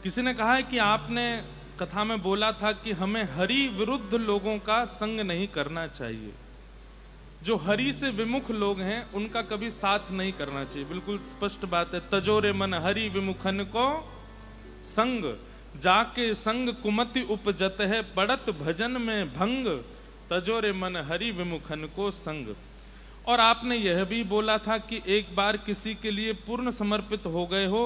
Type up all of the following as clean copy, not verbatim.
किसी ने कहा है कि आपने कथा में बोला था कि हमें हरि विरुद्ध लोगों का संग नहीं करना चाहिए। जो हरि से विमुख लोग हैं उनका कभी साथ नहीं करना चाहिए। बिल्कुल स्पष्ट बात है। तजोरे मन हरि विमुखन को संग, जाके संग कुमति उपजत है, पड़त भजन में भंग, तजोरे मन हरि विमुखन को संग। और आपने यह भी बोला था कि एक बार किसी के लिए पूर्ण समर्पित हो गए हो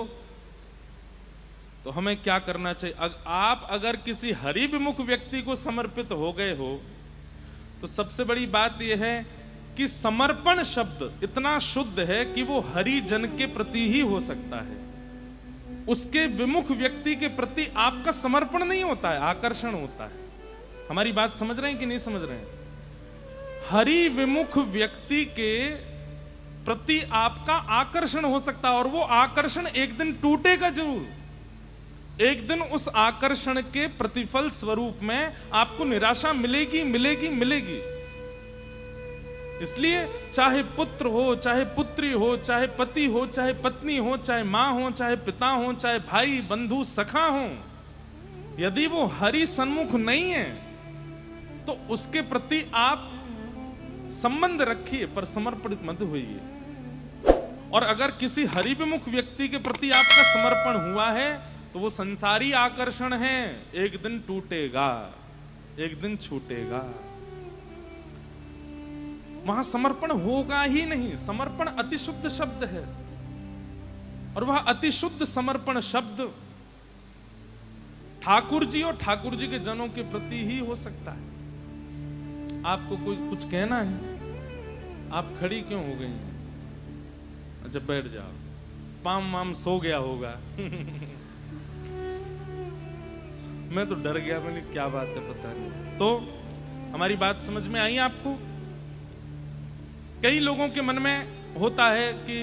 तो हमें क्या करना चाहिए। आप अगर किसी हरि विमुख व्यक्ति को समर्पित हो गए हो तो सबसे बड़ी बात यह है कि समर्पण शब्द इतना शुद्ध है कि वो हरि जन के प्रति ही हो सकता है। उसके विमुख व्यक्ति के प्रति आपका समर्पण नहीं होता है, आकर्षण होता है। हमारी बात समझ रहे हैं कि नहीं समझ रहे हैं? हरि विमुख व्यक्ति के प्रति आपका आकर्षण हो सकता है और वो आकर्षण एक दिन टूटेगा जरूर। एक दिन उस आकर्षण के प्रतिफल स्वरूप में आपको निराशा मिलेगी मिलेगी मिलेगी। इसलिए चाहे पुत्र हो, चाहे पुत्री हो, चाहे पति हो, चाहे पत्नी हो, चाहे मां हो, चाहे पिता हो, चाहे भाई बंधु सखा हो, यदि वो हरि सन्मुख नहीं है तो उसके प्रति आप संबंध रखिए पर समर्पित मत होइए। और अगर किसी हरि विमुख व्यक्ति के प्रति आपका समर्पण हुआ है तो वो संसारी आकर्षण है, एक दिन टूटेगा, एक दिन छूटेगा। वहां समर्पण होगा ही नहीं। समर्पण अतिशुद्ध शब्द है और वह अतिशुद्ध समर्पण शब्द ठाकुर जी और ठाकुर जी के जनों के प्रति ही हो सकता है। आपको कोई कुछ कहना है? आप खड़ी क्यों हो गई हैं? अच्छा बैठ जाओ, पाम माम सो गया होगा। मैं तो डर गया, मैंने क्या बात है पता नहीं। तो हमारी बात समझ में आई आपको? कई लोगों के मन में होता है कि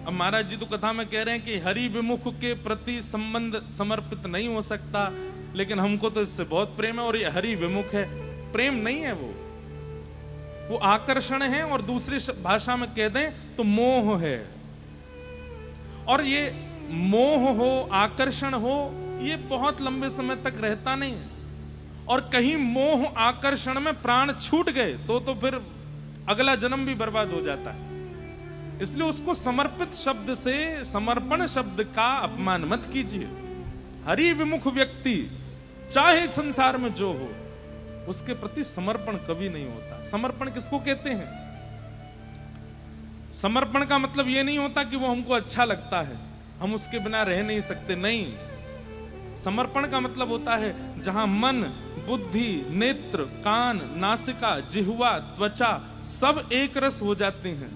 अब महाराज जी तो कथा में कह रहे हैं कि हरि विमुख के प्रति संबंध समर्पित नहीं हो सकता, लेकिन हमको तो इससे बहुत प्रेम है और ये हरि विमुख है। प्रेम नहीं है, वो आकर्षण है और दूसरी भाषा में कह दें तो मोह है। और ये मोह हो, आकर्षण हो, ये बहुत लंबे समय तक रहता नहीं है। और कहीं मोह आकर्षण में प्राण छूट गए तो फिर अगला जन्म भी बर्बाद हो जाता है। इसलिए उसको समर्पित शब्द से, समर्पण शब्द का अपमान मत कीजिए। हरि विमुख व्यक्ति चाहे संसार में जो हो, उसके प्रति समर्पण कभी नहीं होता। समर्पण किसको कहते हैं? समर्पण का मतलब यह नहीं होता कि वो हमको अच्छा लगता है, हम उसके बिना रह नहीं सकते। नहीं, समर्पण का मतलब होता है जहां मन, बुद्धि, नेत्र, कान, नासिका, जिह्वा, त्वचा सब एक रस हो जाते हैं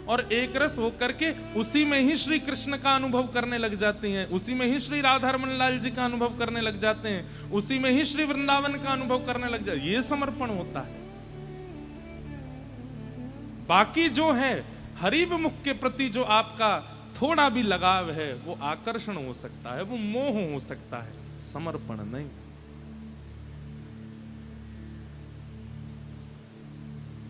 और एक रस होकर के उसी में ही श्री कृष्ण का अनुभव करने लग जाते हैं, उसी में ही श्री राधा रमन लाल जी का अनुभव करने लग जाते हैं, उसी में ही श्री वृंदावन का अनुभव करने लग जाते हैं। ये समर्पण होता है। बाकी जो है हरि विमुख के प्रति जो आपका थोड़ा भी लगाव है वो आकर्षण हो सकता है, वो मोह हो सकता है, समर्पण नहीं।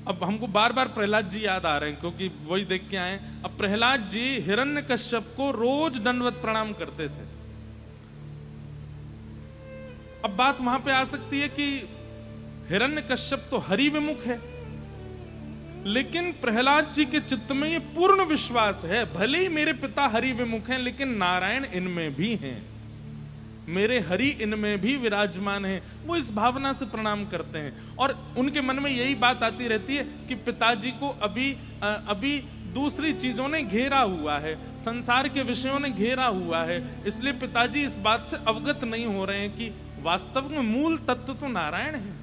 अब हमको बार बार प्रहलाद जी याद आ रहे हैं क्योंकि वही देख के आए। अब प्रहलाद जी हिरण्यकश्यप को रोज दंडवत प्रणाम करते थे। अब बात वहां पे आ सकती है कि हिरण्यकश्यप तो हरि विमुख है, लेकिन प्रहलाद जी के चित्त में ये पूर्ण विश्वास है, भले ही मेरे पिता हरि विमुख हैं लेकिन नारायण इनमें भी हैं, मेरे हरि इनमें भी विराजमान है। वो इस भावना से प्रणाम करते हैं और उनके मन में यही बात आती रहती है कि पिताजी को अभी दूसरी चीजों ने घेरा हुआ है, संसार के विषयों ने घेरा हुआ है, इसलिए पिताजी इस बात से अवगत नहीं हो रहे हैं कि वास्तव में मूल तत्व तो नारायण है।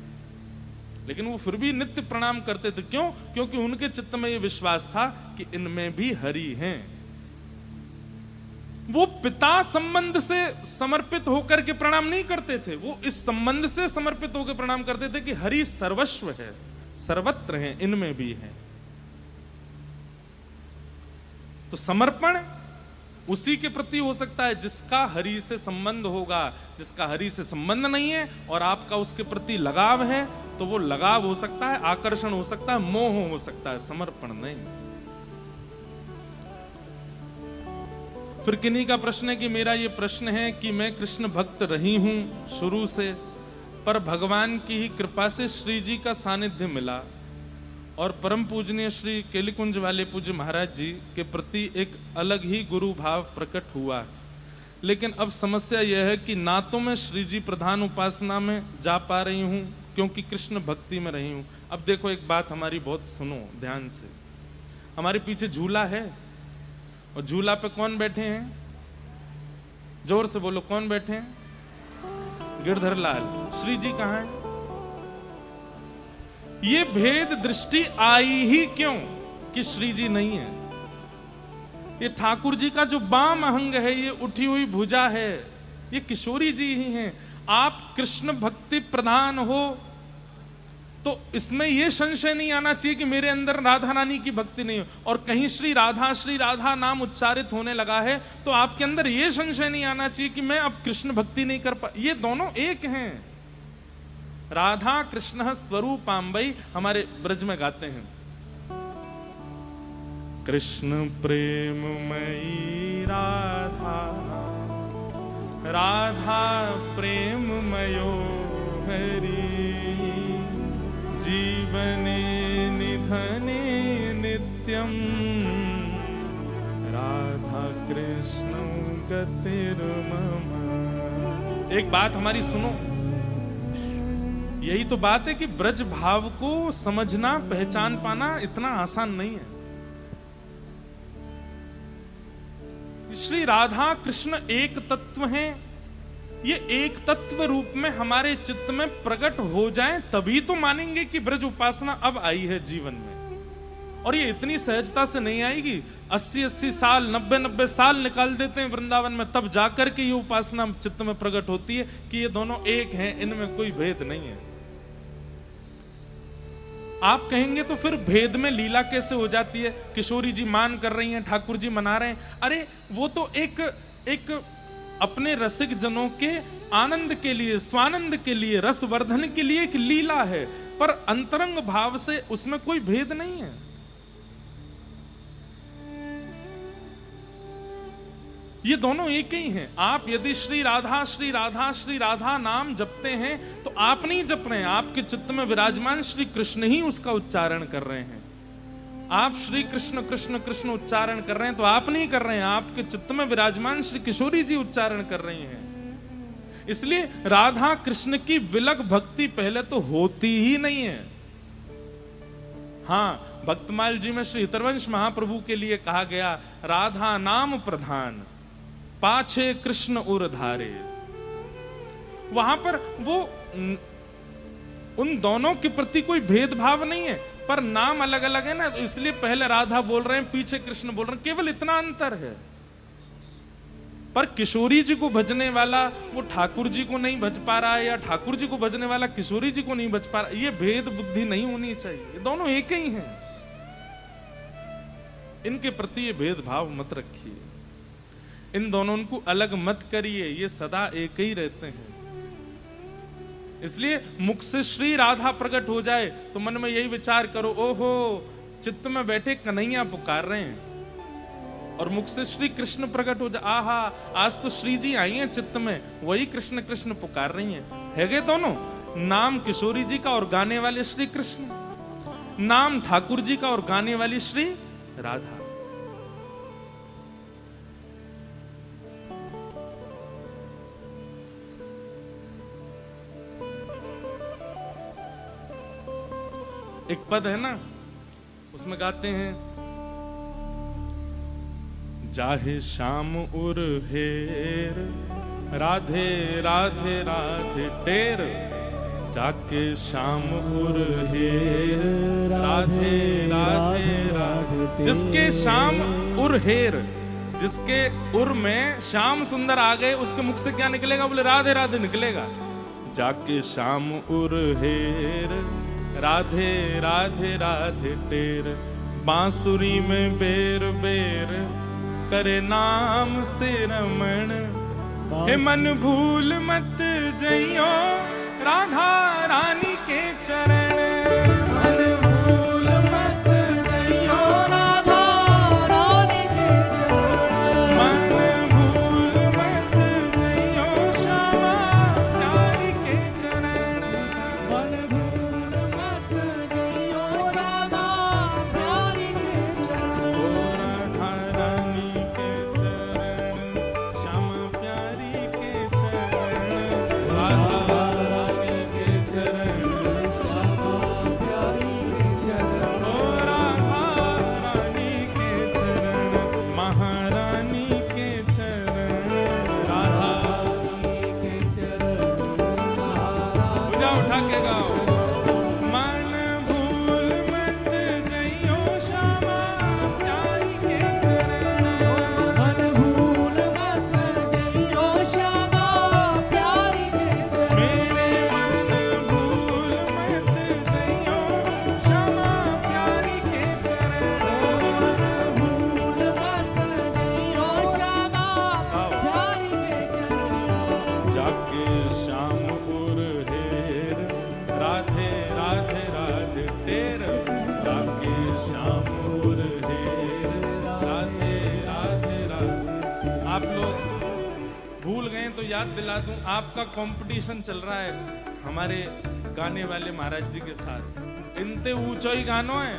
लेकिन वो फिर भी नित्य प्रणाम करते थे। क्यों? क्योंकि उनके चित्त में यह विश्वास था कि इनमें भी हरि हैं। वो पिता संबंध से समर्पित होकर के प्रणाम नहीं करते थे, वो इस संबंध से समर्पित होकर प्रणाम करते थे कि हरि सर्वस्व है, सर्वत्र है, इनमें भी है। तो समर्पण उसी के प्रति हो सकता है जिसका हरि से संबंध होगा। जिसका हरि से संबंध नहीं है और आपका उसके प्रति लगाव है तो वो लगाव हो सकता है, आकर्षण हो सकता है, मोह हो सकता है, समर्पण नहीं। फिर किन्हीं का प्रश्न है कि मेरा ये प्रश्न है कि मैं कृष्ण भक्त रही हूं शुरू से, पर भगवान की ही कृपा से श्री जी का सानिध्य मिला और परम पूजनीय श्री केलिकुंज वाले पूज्य महाराज जी के प्रति एक अलग ही गुरु भाव प्रकट हुआ। लेकिन अब समस्या यह है कि ना तो मैं श्री जी प्रधान उपासना में जा पा रही हूं क्योंकि कृष्ण भक्ति में रही हूं। अब देखो एक बात हमारी बहुत सुनो ध्यान से, हमारे पीछे झूला है और झूला पे कौन बैठे हैं? जोर से बोलो, कौन बैठे हैं? गिरधर लाल। श्री जी कहां है? ये भेद दृष्टि आई ही क्यों कि श्री जी नहीं है? ये ठाकुर जी का जो बाम अंग है, ये उठी हुई भुजा है, ये किशोरी जी ही हैं। आप कृष्ण भक्ति प्रधान हो तो इसमें यह संशय नहीं आना चाहिए कि मेरे अंदर राधा रानी की भक्ति नहीं हो, और कहीं श्री राधा नाम उच्चारित होने लगा है तो आपके अंदर यह संशय नहीं आना चाहिए कि मैं अब कृष्ण भक्ति नहीं कर पा। ये दोनों एक हैं। राधा कृष्ण स्वरूपाम्बई हमारे ब्रज में गाते हैं, कृष्ण प्रेममयी राधा, राधा प्रेममयो हरि, जीवने निधने नित्यम, राधा कृष्ण गतिर्मम। एक बात हमारी सुनो, यही तो बात है कि ब्रज भाव को समझना पहचान पाना इतना आसान नहीं है। श्री राधा कृष्ण एक तत्व हैं, ये एक तत्व रूप में हमारे चित्त में प्रकट हो जाएं तभी तो मानेंगे कि ब्रज उपासना अब आई है जीवन में। और ये इतनी सहजता से नहीं आएगी। 80-80 साल 90-90 साल निकाल देते हैं वृंदावन में, तब जाकर के ये उपासना चित्त में प्रकट होती है कि ये दोनों एक हैं, इनमें कोई भेद नहीं है। आप कहेंगे तो फिर भेद में लीला कैसे हो जाती है? किशोरी जी मान कर रही हैं, ठाकुर जी मना रहे हैं। अरे वो तो एक अपने रसिक जनों के आनंद के लिए, स्वानंद के लिए, रसवर्धन के लिए एक लीला है, पर अंतरंग भाव से उसमें कोई भेद नहीं है। ये दोनों एक ही हैं। आप यदि श्री राधा श्री राधा श्री राधा नाम जपते हैं तो आप नहीं जप रहे हैं, आपके चित्त में विराजमान श्री कृष्ण ही उसका उच्चारण कर रहे हैं। आप श्री कृष्ण कृष्ण कृष्ण उच्चारण कर रहे हैं तो आप नहीं कर रहे हैं, आपके चित्त में विराजमान श्री किशोरी जी उच्चारण कर रही हैं। इसलिए राधा कृष्ण की विलग भक्ति पहले तो होती ही नहीं है। हाँ, भक्तमाल जी में श्री हितरवंश महाप्रभु के लिए कहा गया, राधा नाम प्रधान पाछे कृष्ण उर धारे। वहां पर वो उन दोनों के प्रति कोई भेदभाव नहीं है, पर नाम अलग अलग है ना, इसलिए पहले राधा बोल रहे हैं, पीछे कृष्ण बोल रहे हैं, केवल इतना अंतर है। पर किशोरी जी को भजने वाला वो ठाकुर जी को नहीं भज पा रहा है, या ठाकुर जी को भजने वाला किशोरी जी को नहीं भज पा रहा, ये भेद बुद्धि नहीं होनी चाहिए। ये दोनों एक ही हैं, इनके प्रति ये भेदभाव मत रखिए, इन दोनों को अलग मत करिए, ये सदा एक ही रहते हैं। इसलिए मुख से श्री राधा प्रकट हो जाए तो मन में यही विचार करो, ओहो चित्त में बैठे कन्हैया पुकार रहे हैं, और मुख से श्री कृष्ण प्रकट हो जाए, आहा आज तो श्री जी आई हैं चित्त में, वही कृष्ण कृष्ण पुकार रही हैं। है गए दोनों, नाम किशोरी जी का और गाने वाले श्री कृष्ण, नाम ठाकुर जी का और गाने वाली श्री राधा। एक पद है ना, उसमें गाते हैं, जाहे शाम उर हेर, राधे राधे राधे टेर, जाके शाम उर हेर, राधे राधे राधे। जिसके शाम उर हेर, जिसके उर में श्याम सुंदर आ गए, उसके मुख से क्या निकलेगा? बोले राधे राधे निकलेगा। जाके शाम उर हेर, राधे राधे राधे टेर, बांसुरी में बेर बेर करे नाम से रमण, हे मन भूल मत जइयो राधा रानी के चरण, मन भूल मत जइयो राधा रानी के चरण, मन उठा के गाओ। मन भूल मत जइयो श्यामा प्यारी के चरण, मन भूल मत जइयो श्यामा प्यारी के चरण। मेरे मन भूल मत जइयो श्यामा प्यारी के चरण, मन भूल मत जइयो श्यामा प्यारी के चरण। जाके श्याम उर हेर राधे राधे राधे टेर, जाके श्याम उर हेर राधे राधे राधे। आप लोग भूल गए तो याद दिला दूं, आपका कंपटीशन चल रहा है हमारे गाने वाले महाराज जी के साथ। इनते ऊंचा ही गानो है।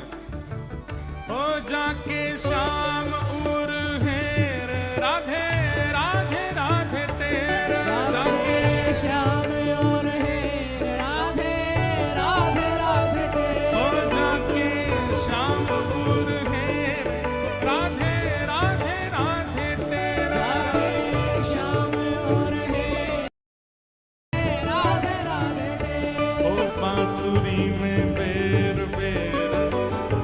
ओ जाके श्याम उर हेर राधे राधे राधे टेर, जाके श्याम और हेर राधे राधे राधे टेर। ओ जाके श्याम उर हेर राधे राधे राधे टेर, जाके श्याम और हेर राधे राधे टेर। ओ बांसुरी में बेर बेर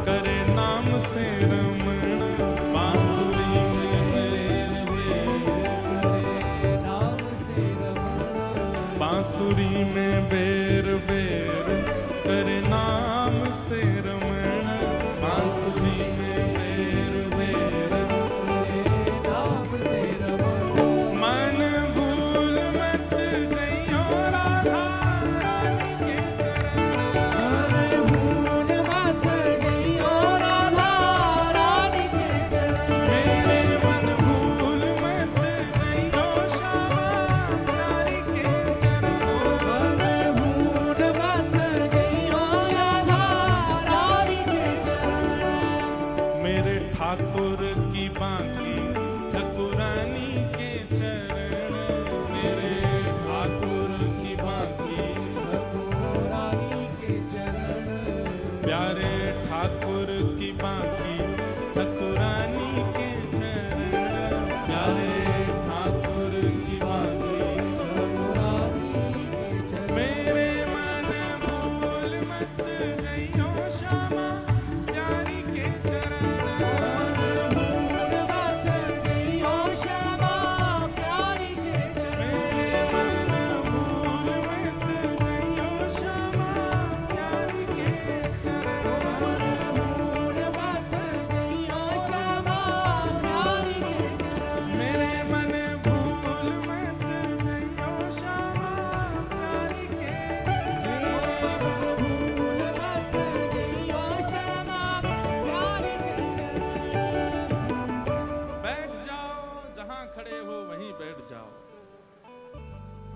करे नाम से रमण, बांसुरी में बेर बेर नाम से रमण। बांसुरी में बेर बेर करे नाम से रमण, बांसुरी में बेर बेर नाम से रमण। मन भूल मत जइयो राधा रानी के चरण, मन भूल मत जइयो राधा रानी के चरण। मेरे मन भूल मत जइयो श्यामा प्यारी के चरण, मन भूल मत जइयो राधा रानी के चरण। मेरे ठाकुर की बाकी ठकुरानी के चरण, मेरे ठाकुर की बाकी रानी के चरण। प्यारे ठाकुर की बाकी ठकुरानी के चरण, प्यारे ठाकुर की बाकी। मेरे मन भूल मत जइयो श्यामा प्यारी के चरण, भूल मत जइयो श्यामा प्यारी के चरण। मेरे मन भूल मत जइयो श्यामा प्यारी के चरण, भूल मत जइयो श्यामा प्यारी के चरण। मेरे मन भूल मत जइयो श्यामा प्यारी के चरण। भूल मत जइयो श्यामा प्यारी के चरण। बैठ जाओ, जहां खड़े हो वहीं बैठ जाओ।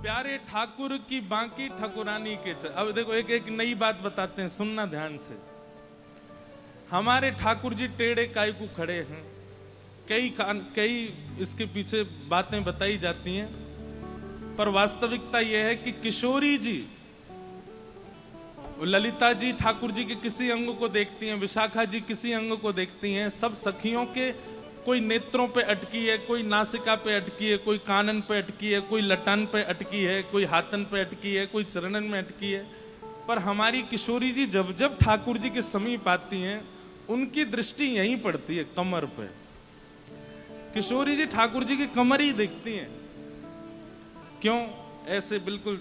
प्यारे ठाकुर की बाकी ठकुरानी के चरण। अब देखो एक एक नई बात बताते हैं, सुनना ध्यान से। हमारे ठाकुर जी टेढ़े काय को खड़े हैं, कई इसके पीछे बातें बताई जाती हैं, पर वास्तविकता यह है कि किशोरी जी ललिता जी ठाकुर जी के किसी अंग को देखती हैं, विशाखा जी किसी अंग को देखती हैं, सब सखियों के कोई नेत्रों पे अटकी है, कोई नासिका पे अटकी है, कोई कानन पे अटकी है, कोई लटान पे अटकी है, कोई हाथन पे अटकी है, कोई चरणन में अटकी है। पर हमारी किशोरी जी जब जब ठाकुर जी के समीप आती हैं, उनकी दृष्टि यहीं पड़ती है, कमर पे। किशोरी जी ठाकुर जी की कमर ही देखती हैं। क्यों? ऐसे बिल्कुल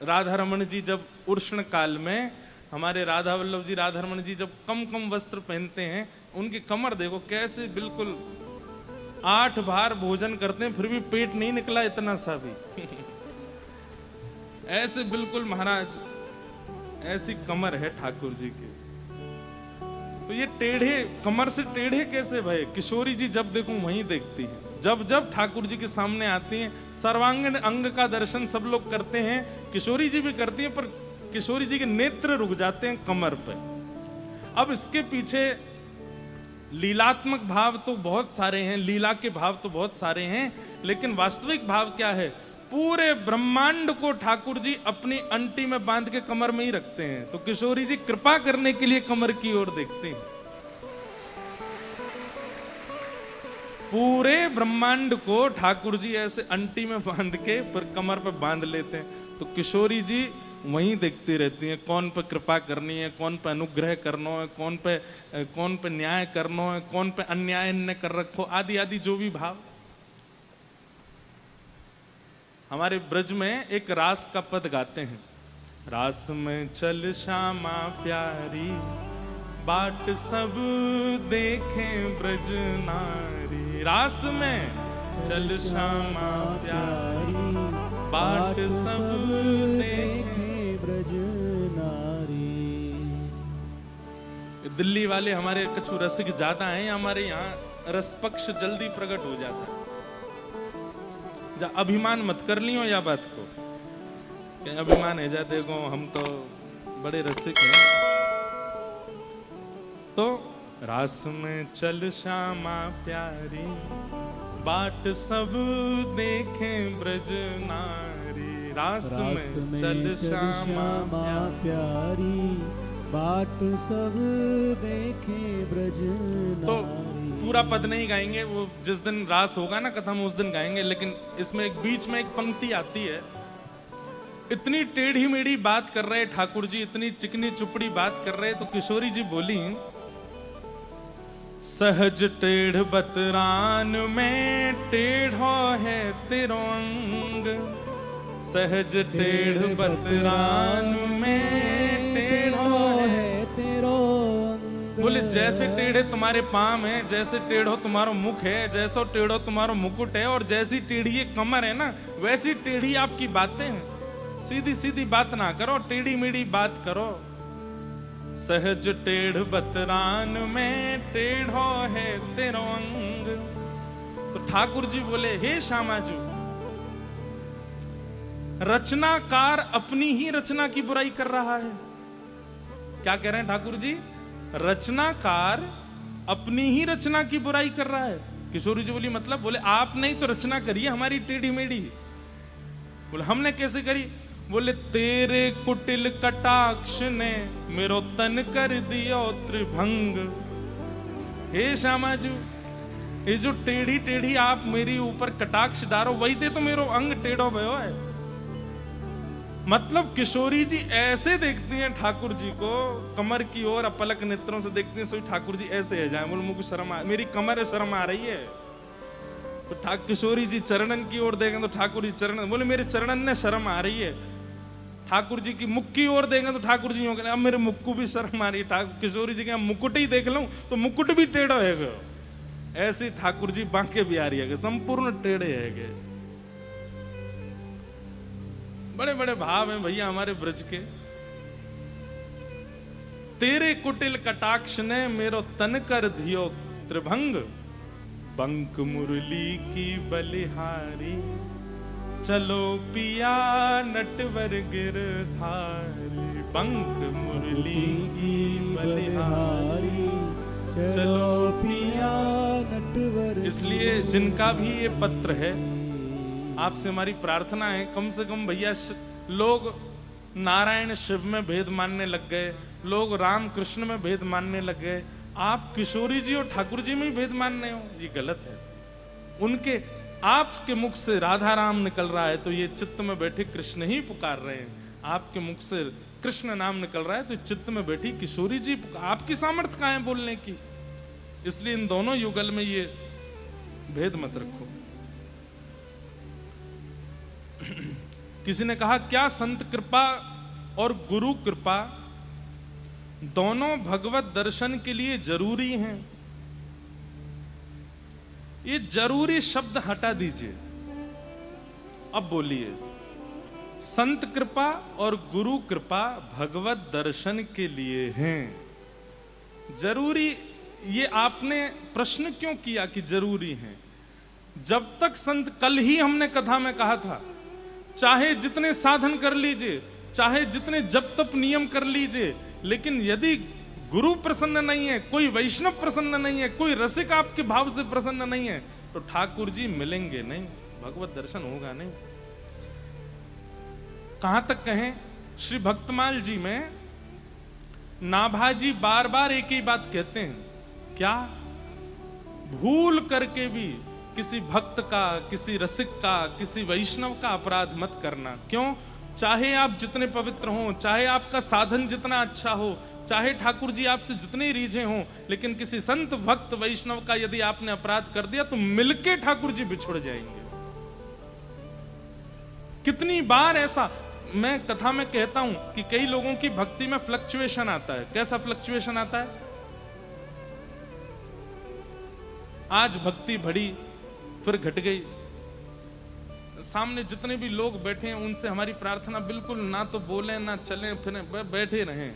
राधा रमण जी जब उष्ण काल में, हमारे राधा वल्लभ जी राधा रमण जी जब कम कम वस्त्र पहनते हैं, उनकी कमर देखो कैसे बिल्कुल 8 बार भोजन करते हैं फिर भी पेट नहीं निकला इतना सा भी। ऐसे बिल्कुल महाराज, ऐसी कमर है ठाकुर जी की। तो ये टेढ़े, कमर से टेढ़े कैसे भय? किशोरी जी जब देखो वहीं देखती है। जब जब ठाकुर जी के सामने आती हैं, सर्वांगीण अंग का दर्शन सब लोग करते हैं, किशोरी जी भी करती हैं, पर किशोरी जी के नेत्र रुक जाते हैं कमर पे। अब इसके पीछे लीलात्मक भाव तो बहुत सारे हैं, लीला के भाव तो बहुत सारे हैं, लेकिन वास्तविक भाव क्या है? पूरे ब्रह्मांड को ठाकुर जी अपनी अंटी में बांध के कमर में ही रखते हैं। तो किशोरी जी कृपा करने के लिए कमर की ओर देखते हैं। पूरे ब्रह्मांड को ठाकुर जी ऐसे अंटी में बांध के फिर कमर पे बांध लेते हैं। तो किशोरी जी वहीं देखती रहती हैं, कौन पे कृपा करनी है, कौन पे अनुग्रह करना है, कौन पे न्याय करना है, कौन पे अन्याय न कर रखो, आदि आदि जो भी भाव। हमारे ब्रज में एक रास का पद गाते हैं, रास में चल श्यामा प्यारी, बाट सब देखें ब्रज नारी। रास में चल श्यामा प्यारी, बाट सब देखें ब्रज नारी। दिल्ली वाले हमारे कछु रसिक ज्यादा हैं, हमारे यहाँ रस पक्ष जल्दी प्रकट हो जाता है। अभिमान मत कर लियो या बात को, क्या अभिमान है जा, देखो हम तो बड़े रसिक हैं। तो रास में चल श्यामा प्यारी, बाट सब देखें ब्रज नारी। रास में चल श्यामा प्यारी, बाट सब देखें ब्रज नारी। तो पूरा पद नहीं गाएंगे, वो जिस दिन रास होगा ना कथा में उस दिन गाएंगे, लेकिन इसमें एक बीच में एक पंक्ति आती है, इतनी टेढ़ी मेढ़ी बात कर रहे ठाकुर जी, इतनी चिकनी चुपड़ी बात कर रहे, तो किशोरी जी बोली, सहज टेढ़ बतरान में टेढ़ो है तेरो अंग, सहज टेढ़ बतरान में टेढ़ो है तेरो अंग। बोले जैसे टेढ़े तुम्हारे पाम है, जैसे टेढ़ो तुम्हारा मुख है, जैसा टेढ़ो तुम्हारा मुकुट है, और जैसी टेढ़ी ये कमर है ना, वैसी टेढ़ी आपकी बातें हैं। सीधी सीधी बात ना करो, टेढ़ी मेढ़ी बात करो। सहज टेढ़ बतरान में टेढ़ो है तेरो अंग। तो ठाकुर जी बोले, हे श्यामाजू, रचनाकार अपनी ही रचना की बुराई कर रहा है। क्या कह रहे हैं ठाकुर जी? रचनाकार अपनी ही रचना की बुराई कर रहा है। किशोरी जी बोली मतलब? बोले आपने ही तो रचना करी है हमारी टेढ़ी मेढ़ी। बोले हमने कैसे करी? बोले तेरे कुटिल कटाक्ष ने मेरो तन कर दियो त्रिभंग। हे श्यामाजू, ये जो टेढ़ी टेढ़ी आप मेरी ऊपर कटाक्ष डारो, वही थे तो मेरो अंग टेढ़ो भयो है। मतलब किशोरी जी ऐसे देखती हैं ठाकुर जी को, कमर की ओर अपलक नेत्रों से देखती हैं, सोई ठाकुर जी ऐसे है जाए। बोले मुझको शर्म आ, मेरी कमर है, शर्म आ रही है। तो किशोरी जी चरणन की ओर देखें तो ठाकुर जी चरणन, बोले मेरे चरणन ने शर्म आ रही है। ठाकुर जी की मुख की ओर देखें तो ठाकुर जी अब मेरे मुख को भी शर्म आ रही है। किशोरी जी के मुकुट ही देख लूं तो मुकुट भी टेढ़ा है। ऐसे ठाकुर जी बांके बिहारी है, संपूर्ण टेढ़े है। बड़े बड़े भाव हैं भैया हमारे ब्रज के। तेरे कुटिल कटाक्ष ने मेरो तन कर दियो त्रिभंग, बंक मुरली की बलिहारी, चलो पिया नटवर गिरधारी। बंक मुरली की बलिहारी, चलो पिया नटवर। इसलिए जिनका भी ये पत्र है, आपसे हमारी प्रार्थना है, कम से कम भैया लोग नारायण शिव में भेद मानने लग गए, लोग राम कृष्ण में भेद मानने लग गए, आप किशोरी जी और ठाकुर जी में ही भेद मानने हो, ये गलत है। उनके आपके मुख से राधा राम निकल रहा है तो ये चित्त में बैठे कृष्ण ही पुकार रहे हैं। आपके मुख से कृष्ण नाम निकल रहा है तो चित्त में बैठी किशोरी जी आपकी सामर्थ्य कहाँ है बोलने की। इसलिए इन दोनों युगल में ये भेद मत रखो। किसी ने कहा क्या संत कृपा और गुरु कृपा दोनों भगवत दर्शन के लिए जरूरी हैं? ये जरूरी शब्द हटा दीजिए, अब बोलिए संत कृपा और गुरु कृपा भगवत दर्शन के लिए हैं। जरूरी, ये आपने प्रश्न क्यों किया कि जरूरी हैं? जब तक संत, कल ही हमने कथा में कहा था, चाहे जितने साधन कर लीजिए, चाहे जितने जप तप नियम कर लीजिए, लेकिन यदि गुरु प्रसन्न नहीं है, कोई वैष्णव प्रसन्न नहीं है, कोई रसिक आपके भाव से प्रसन्न नहीं है, तो ठाकुर जी मिलेंगे नहीं, भगवत दर्शन होगा नहीं। कहां तक कहें, श्री भक्तमाल जी में नाभाजी बार बार एक ही बात कहते हैं, क्या भूल करके भी किसी भक्त का, किसी रसिक का, किसी वैष्णव का अपराध मत करना। क्यों? चाहे आप जितने पवित्र हो, चाहे आपका साधन जितना अच्छा हो, चाहे ठाकुर जी आपसे जितनी रीझें हों, लेकिन किसी संत भक्त वैष्णव का यदि आपने अपराध कर दिया तो मिलके ठाकुर जी बिछुड़ जाएंगे। कितनी बार ऐसा मैं कथा में कहता हूं कि कई लोगों की भक्ति में फ्लक्चुएशन आता है। कैसा फ्लक्चुएशन आता है? आज भक्ति बढ़ी, फिर घट गई। सामने जितने भी लोग बैठे हैं उनसे हमारी प्रार्थना बिल्कुल ना तो बोले ना चले फिर बैठे रहें।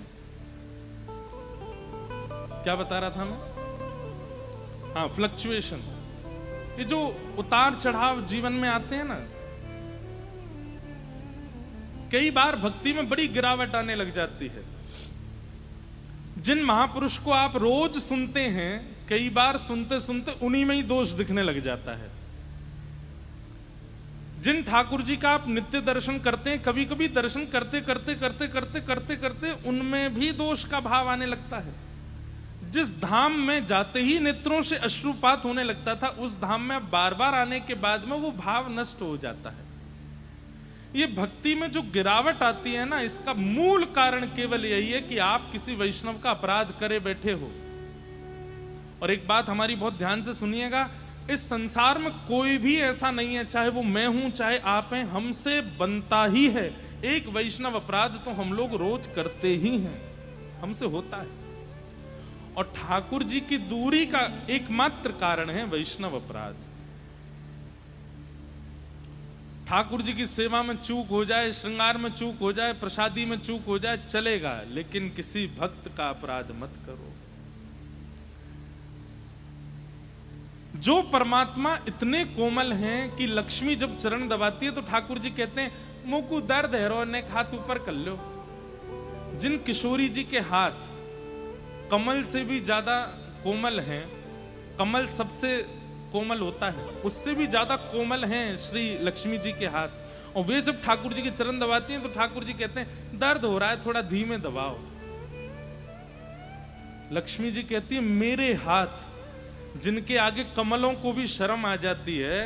क्या बता रहा था मैं? हाँ, फ्लक्चुएशन। ये जो उतार चढ़ाव जीवन में आते हैं ना, कई बार भक्ति में बड़ी गिरावट आने लग जाती है। जिन महापुरुष को आप रोज सुनते हैं, कई बार सुनते सुनते उन्हीं में ही दोष दिखने लग जाता है। जिन ठाकुर जी का आप नित्य दर्शन करते हैं, कभी कभी दर्शन करते करते करते करते करते करते उनमें भी दोष का भाव आने लगता है। जिस धाम में जाते ही नेत्रों से अश्रुपात होने लगता था, उस धाम में बार बार आने के बाद में वो भाव नष्ट हो जाता है। ये भक्ति में जो गिरावट आती है ना, इसका मूल कारण केवल यही है कि आप किसी वैष्णव का अपराध करे बैठे हो। और एक बात हमारी बहुत ध्यान से सुनिएगा, इस संसार में कोई भी ऐसा नहीं है, चाहे वो मैं हूं चाहे आप हैं, हमसे बनता ही है एक वैष्णव अपराध। तो हम लोग रोज करते ही हैं, हमसे होता है। और ठाकुर जी की दूरी का एकमात्र कारण है वैष्णव अपराध। ठाकुर जी की सेवा में चूक हो जाए, श्रृंगार में चूक हो जाए, प्रसादी में चूक हो जाए, चलेगा, लेकिन किसी भक्त का अपराध मत करो। जो परमात्मा इतने कोमल हैं कि लक्ष्मी जब चरण दबाती है तो ठाकुर जी कहते हैं मुकु दर्द है रो ने हाथ ऊपर कर लो। जिन किशोरी जी के हाथ कमल से भी ज्यादा कोमल हैं, कमल सबसे कोमल होता है, उससे भी ज्यादा कोमल हैं श्री लक्ष्मी जी के हाथ, और वे जब ठाकुर जी के चरण दबाती हैं तो ठाकुर जी कहते हैं दर्द हो रहा है, थोड़ा धीमे दबाओ। लक्ष्मी जी कहती है मेरे हाथ, जिनके आगे कमलों को भी शर्म आ जाती है,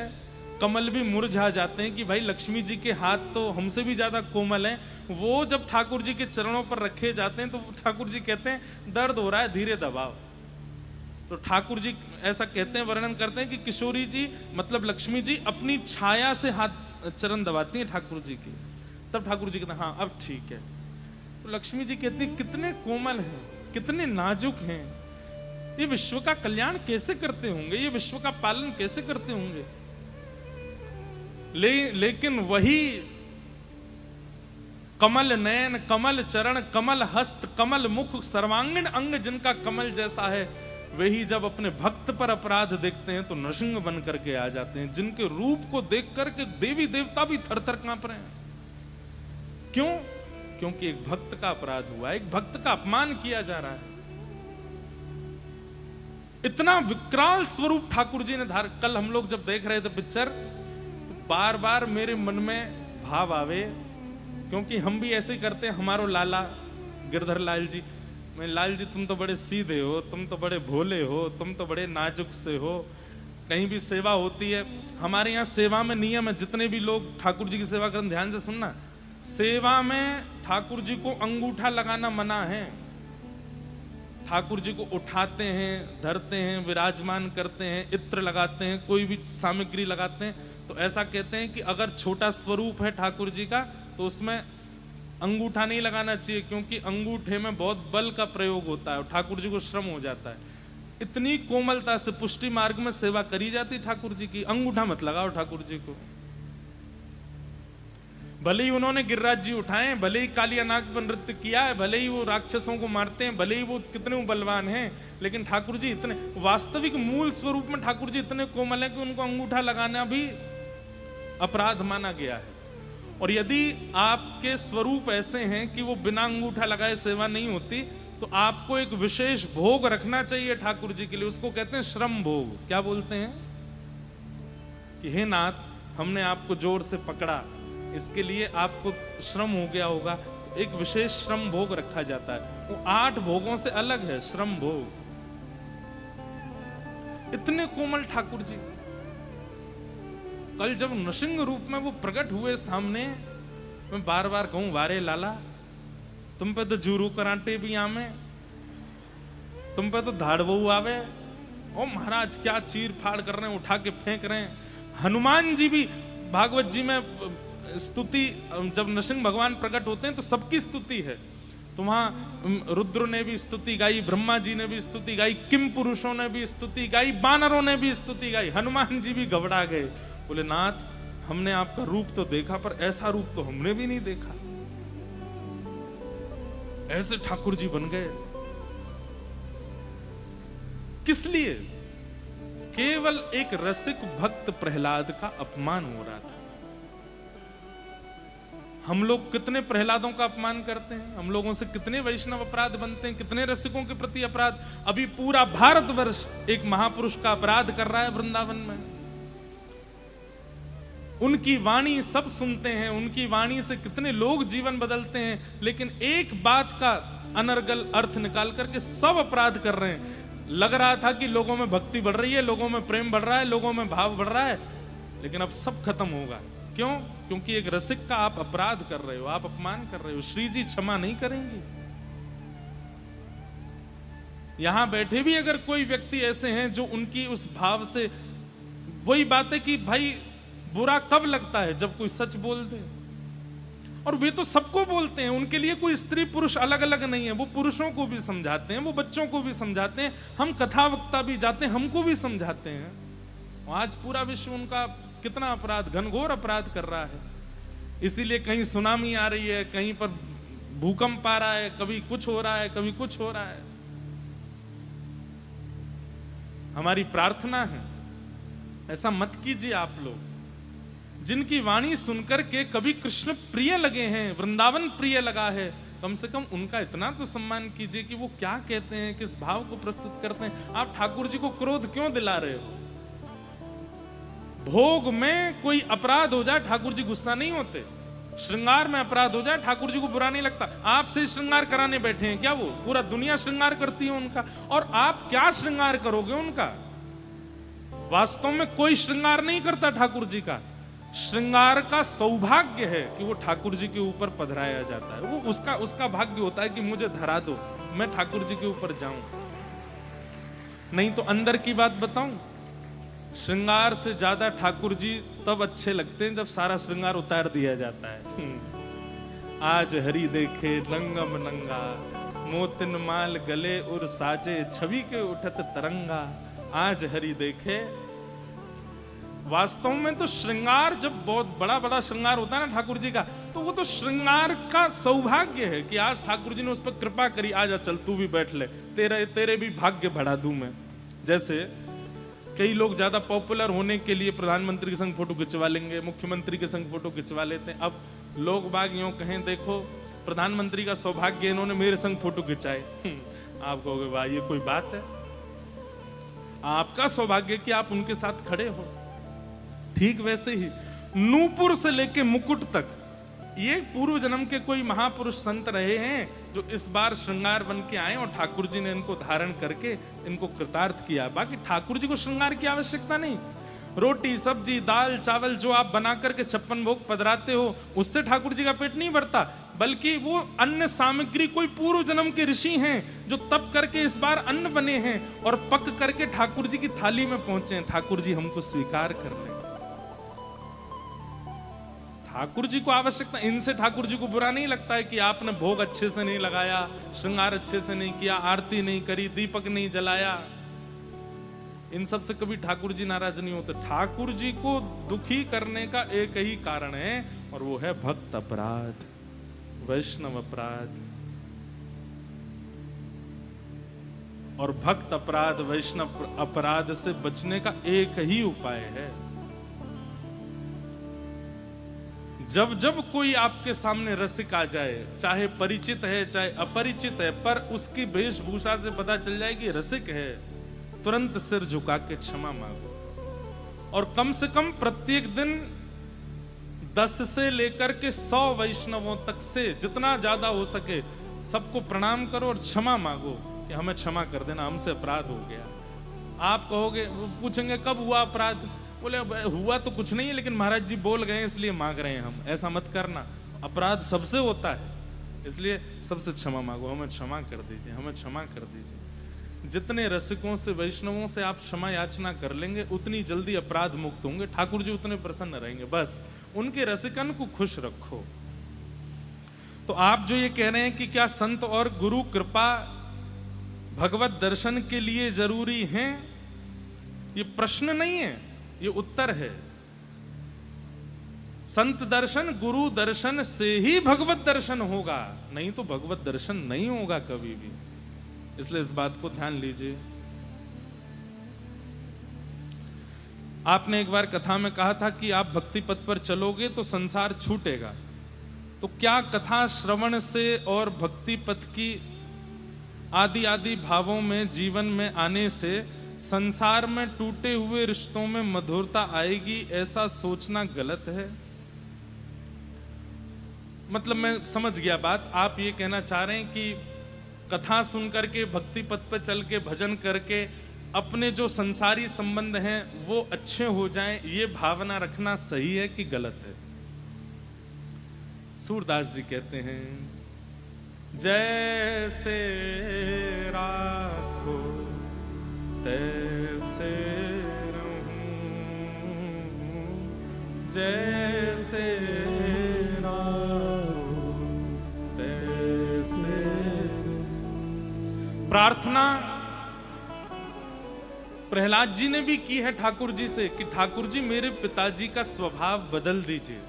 कमल भी मुरझा जाते हैं कि भाई लक्ष्मी जी के हाथ तो हमसे भी ज्यादा कोमल हैं, वो जब ठाकुर जी के चरणों पर रखे जाते हैं तो ठाकुर जी कहते हैं दर्द हो रहा है, धीरे दबाओ। तो ठाकुर जी ऐसा कहते हैं, वर्णन करते हैं कि किशोरी जी मतलब लक्ष्मी जी अपनी छाया से हाथ चरण दबाती हैं ठाकुर जी की, तब ठाकुर जी कहते हैं हाँ अब ठीक है। तो लक्ष्मी जी कहती है कितने कोमल हैं, कितने नाजुक हैं, ये विश्व का कल्याण कैसे करते होंगे, ये विश्व का पालन कैसे करते होंगे। लेकिन वही कमल नयन, कमल चरण, कमल हस्त, कमल मुख, सर्वांगीण अंग जिनका कमल जैसा है, वही जब अपने भक्त पर अपराध देखते हैं तो नृसिंह बन करके आ जाते हैं, जिनके रूप को देख करके देवी देवता भी थर थर कांप रहे हैं। क्यों? क्योंकि एक भक्त का अपराध हुआ, एक भक्त का अपमान किया जा रहा है। इतना विकराल स्वरूप ठाकुर जी ने कल हम लोग जब देख रहे थे पिक्चर, तो बार बार मेरे मन में भाव आवे, क्योंकि हम भी ऐसे ही करते हैं। हमारो लाला गिरधर लाल जी, मैं लाल जी तुम तो बड़े सीधे हो, तुम तो बड़े भोले हो, तुम तो बड़े नाजुक से हो। कहीं भी सेवा होती है, हमारे यहाँ सेवा में नियम है, जितने भी लोग ठाकुर जी की सेवा करें ध्यान से सुनना, सेवा में ठाकुर जी को अंगूठा लगाना मना है। ठाकुर जी को उठाते हैं, धरते हैं, विराजमान करते हैं, इत्र लगाते हैं, कोई भी सामग्री लगाते हैं, तो ऐसा कहते हैं कि अगर छोटा स्वरूप है ठाकुर जी का तो उसमें अंगूठा नहीं लगाना चाहिए, क्योंकि अंगूठे में बहुत बल का प्रयोग होता है और ठाकुर जी को श्रम हो जाता है। इतनी कोमलता से पुष्टि मार्ग में सेवा करी जाती ठाकुर जी की, अंगूठा मत लगाओ ठाकुर जी को। भले ही उन्होंने गिरिराज जी उठाए, भले ही कालिया नाग पर नृत्य किया है, भले ही वो राक्षसों को मारते हैं, भले ही वो कितने बलवान हैं, लेकिन ठाकुर जी इतने वास्तविक मूल स्वरूप में ठाकुर जी इतने कोमल हैं कि उनको अंगूठा लगाना भी अपराध माना गया है। और यदि आपके स्वरूप ऐसे हैं कि वो बिना अंगूठा लगाए सेवा नहीं होती, तो आपको एक विशेष भोग रखना चाहिए ठाकुर जी के लिए, उसको कहते हैं श्रम भोग। क्या बोलते हैं कि हे नाथ, हमने आपको जोर से पकड़ा, इसके लिए आपको श्रम हो गया होगा, एक विशेष श्रम भोग रखा जाता है। वो 8 भोगों से अलग है श्रम भोग। इतने कोमल ठाकुर जी, कल जब नृसिंह रूप में वो प्रकट हुए सामने, मैं बार बार कहूं वारे लाला, तुम पे तो जूरू कराटे भी आवे, तुम पे तो धाड़बू आवे। ओ महाराज क्या चीर फाड़ कर रहे हैं, उठा के फेंक रहे हैं। हनुमान जी भी भागवत जी में स्तुति, जब नरसिंह भगवान प्रकट होते हैं तो सबकी स्तुति है। तो वहां रुद्र ने भी स्तुति गाई, ब्रह्मा जी ने भी स्तुति गाई, किम पुरुषों ने भी स्तुति गाई, बानरों ने भी स्तुति गाई। हनुमान जी भी घबरा गए, बोले नाथ हमने आपका रूप तो देखा पर ऐसा रूप तो हमने भी नहीं देखा। ऐसे ठाकुर जी बन गए। किस लिए? केवल एक रसिक भक्त प्रहलाद का अपमान हो रहा था। हम लोग कितने प्रहलादों का अपमान करते हैं, हम लोगों से कितने वैष्णव अपराध बनते हैं, कितने रसिकों के प्रति अपराध। अभी पूरा भारतवर्ष एक महापुरुष का अपराध कर रहा है वृंदावन में। उनकी वाणी सब सुनते हैं, उनकी वाणी से कितने लोग जीवन बदलते हैं, लेकिन एक बात का अनर्गल अर्थ निकाल करके सब अपराध कर रहे हैं। लग रहा था कि लोगों में भक्ति बढ़ रही है, लोगों में प्रेम बढ़ रहा है, लोगों में भाव बढ़ रहा है, लेकिन अब सब खत्म होगा। क्यों? क्योंकि एक रसिक का आप अपराध कर रहे हो, आप अपमान कर रहे हो। श्री जी क्षमा नहीं करेंगी। यहां बैठे भी अगर कोई व्यक्ति ऐसे हैं जो उनकी उस भाव से, वही बात है कि भाई बुरा कब लगता है, जब कोई सच बोल दे। और वे तो सबको बोलते हैं, उनके लिए कोई स्त्री पुरुष अलग अलग नहीं है। वो पुरुषों को भी समझाते हैं, वो बच्चों को भी समझाते हैं, हम कथा वक्ता भी जाते हैं, हमको भी समझाते हैं। आज पूरा विश्व उनका कितना अपराध, घनघोर अपराध कर रहा है। इसीलिए कहीं सुनामी आ रही है, कहीं पर भूकंप आ रहा है, कभी कुछ हो रहा है, कभी कुछ हो रहा है। हमारी प्रार्थना है ऐसा मत कीजिए आप लोग। जिनकी वाणी सुनकर के कभी कृष्ण प्रिय लगे हैं, वृंदावन प्रिय लगा है, कम से कम उनका इतना तो सम्मान कीजिए कि वो क्या कहते हैं, किस भाव को प्रस्तुत करते हैं। आप ठाकुर जी को क्रोध क्यों दिला रहे हो? भोग में कोई अपराध हो जाए ठाकुर जी गुस्सा नहीं होते, श्रृंगार में अपराध हो जाए ठाकुर जी को बुरा नहीं लगता। आपसे श्रृंगार कराने बैठे हैं क्या? वो पूरा दुनिया श्रृंगार करती है उनका, और आप क्या श्रृंगार करोगे उनका? वास्तव में कोई श्रृंगार नहीं करता ठाकुर जी का। श्रृंगार का सौभाग्य है कि वो ठाकुर जी के ऊपर पधराया जाता है। वो उसका भाग्य होता है कि मुझे धरा दो, मैं ठाकुर जी के ऊपर जाऊं। नहीं तो अंदर की बात बताऊं, श्रृंगार से ज्यादा ठाकुर जी तब अच्छे लगते हैं जब सारा श्रृंगार उतार दिया जाता है। आज हरि देखे रंगम नंगा, मोतिन माल गले और साजे, छवि के उठत तरंगा। आज हरि देखे। वास्तव में तो श्रृंगार, जब बहुत बड़ा बड़ा श्रृंगार होता है ना ठाकुर जी का, तो वो तो श्रृंगार का सौभाग्य है कि आज ठाकुर जी ने उस पर कृपा करी। आजा चल तू भी बैठ ले, तेरे भी भाग्य बढ़ा दूं मैं। जैसे कई लोग ज्यादा पॉपुलर होने के लिए प्रधानमंत्री के संग फोटो खिंचवा लेंगे, मुख्यमंत्री के संग फोटो खिंचवा लेते हैं। अब लोग बाग यूं कहें, देखो प्रधानमंत्री का सौभाग्य, इन्होंने मेरे संग फोटो खिंचाए। आप कहोगे भाई ये कोई बात है? आपका सौभाग्य कि आप उनके साथ खड़े हो। ठीक वैसे ही नूपुर से लेके मुकुट तक ये पूर्व जन्म के कोई महापुरुष संत रहे हैं जो इस बार श्रृंगार बन के आए और ठाकुर जी ने इनको धारण करके इनको कृतार्थ किया। बाकी ठाकुर जी को श्रृंगार की आवश्यकता नहीं। रोटी सब्जी दाल चावल जो आप बना करके 56 भोग पधराते हो, उससे ठाकुर जी का पेट नहीं भरता, बल्कि वो अन्न सामग्री कोई पूर्व जन्म के ऋषि हैं जो तप करके इस बार अन्न बने हैं और पक करके ठाकुर जी की थाली में पहुंचे हैं। ठाकुर जी हमको स्वीकार कर लें। ठाकुर जी को आवश्यकता, इनसे ठाकुर जी को बुरा नहीं लगता है कि आपने भोग अच्छे से नहीं लगाया, श्रृंगार अच्छे से नहीं किया, आरती नहीं करी, दीपक नहीं जलाया। इन सब से कभी ठाकुर जी नाराज नहीं होते। ठाकुर जी को दुखी करने का एक ही कारण है और वो है भक्त अपराध, वैष्णव अपराध। और भक्त अपराध वैष्णव अपराध से बचने का एक ही उपाय है। जब जब कोई आपके सामने रसिक आ जाए, चाहे परिचित है चाहे अपरिचित है, पर उसकी वेशभूषा से पता चल जाए कि रसिक है, तुरंत सिर झुका के क्षमा मांगो। और कम से कम प्रत्येक दिन 10 से लेकर के 100 वैष्णवों तक से जितना ज्यादा हो सके सबको प्रणाम करो और क्षमा मांगो कि हमें क्षमा कर देना, हमसे अपराध हो गया। आप कहोगे, पूछेंगे कब हुआ अपराध? बोले हुआ तो कुछ नहीं है, लेकिन महाराज जी बोल गए इसलिए मांग रहे हैं हम। ऐसा मत करना। अपराध सबसे होता है, इसलिए सबसे क्षमा मांगो, हमें क्षमा कर दीजिए, हमें क्षमा कर दीजिए। जितने रसिकों से, वैष्णवों से आप क्षमा याचना कर लेंगे, उतनी जल्दी अपराध मुक्त होंगे, ठाकुर जी उतने प्रसन्न रहेंगे। बस उनके रसिकन को खुश रखो। तो आप जो ये कह रहे हैं कि क्या संत और गुरु कृपा भगवत दर्शन के लिए जरूरी है, ये प्रश्न नहीं है, ये उत्तर है। संत दर्शन, गुरु दर्शन से ही भगवत दर्शन होगा, नहीं तो भगवत दर्शन नहीं होगा कभी भी। इसलिए इस बात को ध्यान लीजिए। आपने एक बार कथा में कहा था कि आप भक्ति पथ पर चलोगे तो संसार छूटेगा। तो क्या कथा श्रवण से और भक्ति पथ की आदि आदि भावों में जीवन में आने से संसार में टूटे हुए रिश्तों में मधुरता आएगी, ऐसा सोचना गलत है? मतलब मैं समझ गया बात। आप ये कहना चाह रहे हैं कि कथा सुन करके, भक्ति पथ पर चल के, भजन करके अपने जो संसारी संबंध हैं वो अच्छे हो जाएं, ये भावना रखना सही है कि गलत है? सूरदास जी कहते हैं, जैसे राखो तैसे रहूं, जैसे राखो तैसे। प्रार्थना प्रहलाद जी ने भी की है ठाकुर जी से कि ठाकुर जी मेरे पिताजी का स्वभाव बदल दीजिए।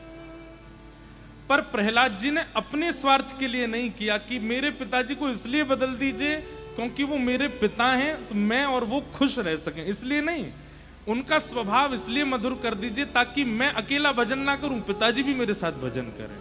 पर प्रहलाद जी ने अपने स्वार्थ के लिए नहीं किया कि मेरे पिताजी को इसलिए बदल दीजिए क्योंकि वो मेरे पिता हैं, तो मैं और वो खुश रह सकें, इसलिए नहीं। उनका स्वभाव इसलिए मधुर कर दीजिए ताकि मैं अकेला भजन ना करूं, पिताजी भी मेरे साथ भजन करें।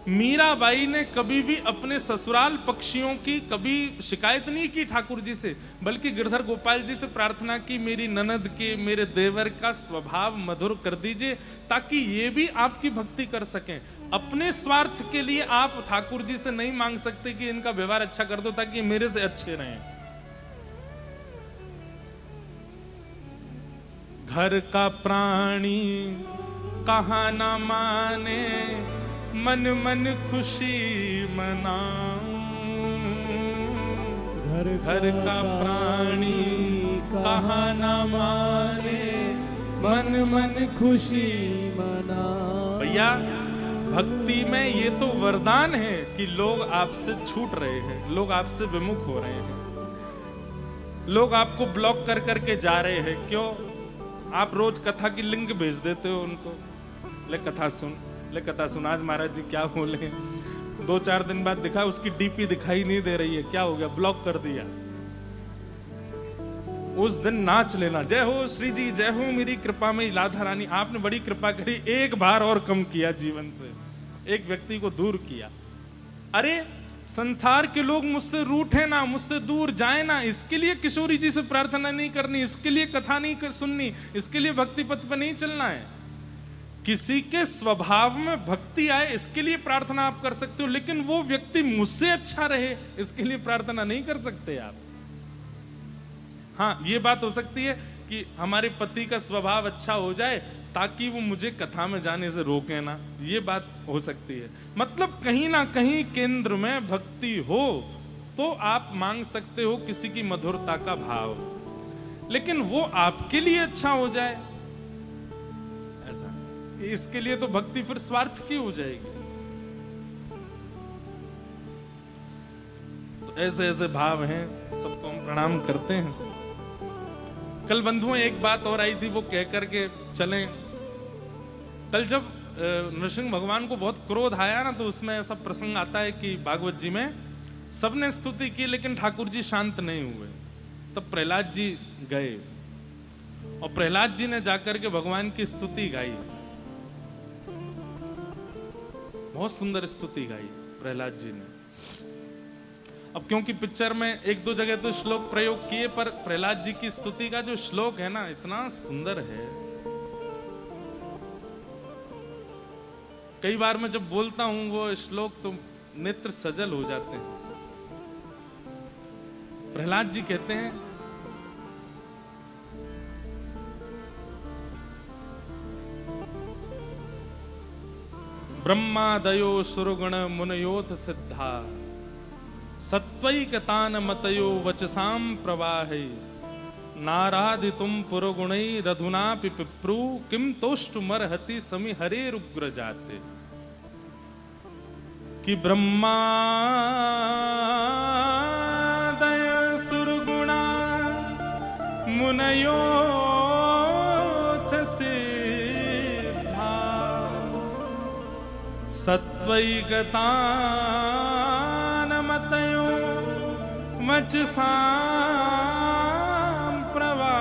मीराबाई ने कभी भी अपने ससुराल पक्षियों की कभी शिकायत नहीं की ठाकुर जी से, बल्कि गिरधर गोपाल जी से प्रार्थना की, मेरी ननद के, मेरे देवर का स्वभाव मधुर कर दीजिए ताकि ये भी आपकी भक्ति कर सकें। अपने स्वार्थ के लिए आप ठाकुर जी से नहीं मांग सकते कि इनका व्यवहार अच्छा कर दो ताकि मेरे से अच्छे रहें। घर का प्राणी कहाँ ना माने, मन मन खुशी मनाऊं। घर का प्राणी कहाँ ना माने, मन मन खुशी मनाऊं। भैया भक्ति में ये तो वरदान है कि लोग आपसे छूट रहे हैं, लोग आपसे विमुख हो रहे हैं, लोग आपको ब्लॉक कर करके जा रहे हैं। क्यों? आप रोज कथा की लिंक भेज देते हो उनको, ले कथा सुन, ले कथा सुन। आज महाराज जी क्या बोले, 2-4 दिन बाद दिखा उसकी डीपी दिखाई नहीं दे रही है, क्या हो गया? ब्लॉक कर दिया। उस दिन नाच लेना, जय हो श्री जी, जय हो मेरी कृपा में राधा रानी, आपने बड़ी कृपा करी, एक बार और कम किया जीवन से, एक व्यक्ति को दूर किया। अरे संसार के लोग मुझसे रूठे ना, मुझसे दूर जाए ना, इसके लिए किशोरी जी से प्रार्थना नहीं करनी, इसके लिए कथा नहीं सुननी, इसके लिए भक्ति पथ पर नहीं चलना है। किसी के स्वभाव में भक्ति आए इसके लिए प्रार्थना आप कर सकते हो, लेकिन वो व्यक्ति मुझसे अच्छा रहे इसके लिए प्रार्थना नहीं कर सकते आप। हाँ, ये बात हो सकती है कि हमारे पति का स्वभाव अच्छा हो जाए ताकि वो मुझे कथा में जाने से रोके ना, ये बात हो सकती है। मतलब कहीं ना कहीं केंद्र में भक्ति हो तो आप मांग सकते हो किसी की मधुरता का भाव, लेकिन वो आपके लिए अच्छा हो जाए ऐसा, इसके लिए तो भक्ति फिर स्वार्थ की हो जाएगी। तो ऐसे ऐसे भाव हैं, सबको हम प्रणाम करते हैं। कल बंधुओं एक बात और आई थी, वो कह करके चलें। कल जब नरसिंह भगवान को बहुत क्रोध आया ना, तो उसमें ऐसा प्रसंग आता है कि भागवत जी में सबने स्तुति की लेकिन ठाकुर जी शांत नहीं हुए। तब प्रहलाद जी गए और प्रहलाद जी ने जाकर के भगवान की स्तुति गाई, बहुत सुंदर स्तुति गाई प्रहलाद जी ने। अब क्योंकि पिक्चर में 1-2 जगह तो श्लोक प्रयोग किए, पर प्रहलाद जी की स्तुति का जो श्लोक है ना, इतना सुंदर है। कई बार मैं जब बोलता हूं वो श्लोक तो नेत्र सजल हो जाते हैं। प्रहलाद जी कहते हैं, ब्रह्मादयो सुरगुण मुनयोथ सिद्धा सत्वैकतान मतयो वचसाम प्रवाहे नाराधितुम पुरगुणै रधुनापि पिप्रू किम तोष्टुमर्हति समी हरेरुग्र जाते। कि ब्रह्मादय सुरगुणा मुनयोथ सिद्धा सत्वैकतान मतयो वचसाम प्रवाहे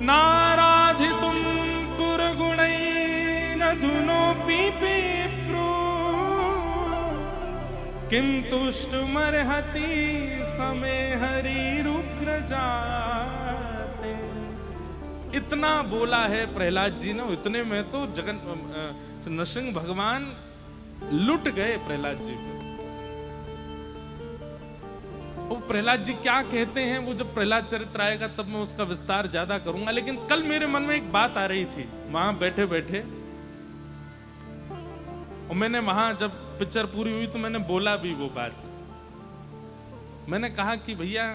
नाराधितुम पुरगुणैरधुनोऽपि पिप्रू किम तुष्टुमर्हति समे हरिरुग्र जाते। इतना बोला है प्रहलाद जी ने, इतने में तो नरसिंह भगवान लुट गए प्रहलाद जी पे। वो प्रहलाद जी क्या कहते हैं वो जब प्रहलाद चरित्र आएगा तब मैं उसका विस्तार ज्यादा करूंगा। लेकिन कल मेरे मन में एक बात आ रही थी वहां बैठे बैठे, और मैंने वहां जब पिक्चर पूरी हुई तो मैंने बोला भी वो बात। मैंने कहा कि भैया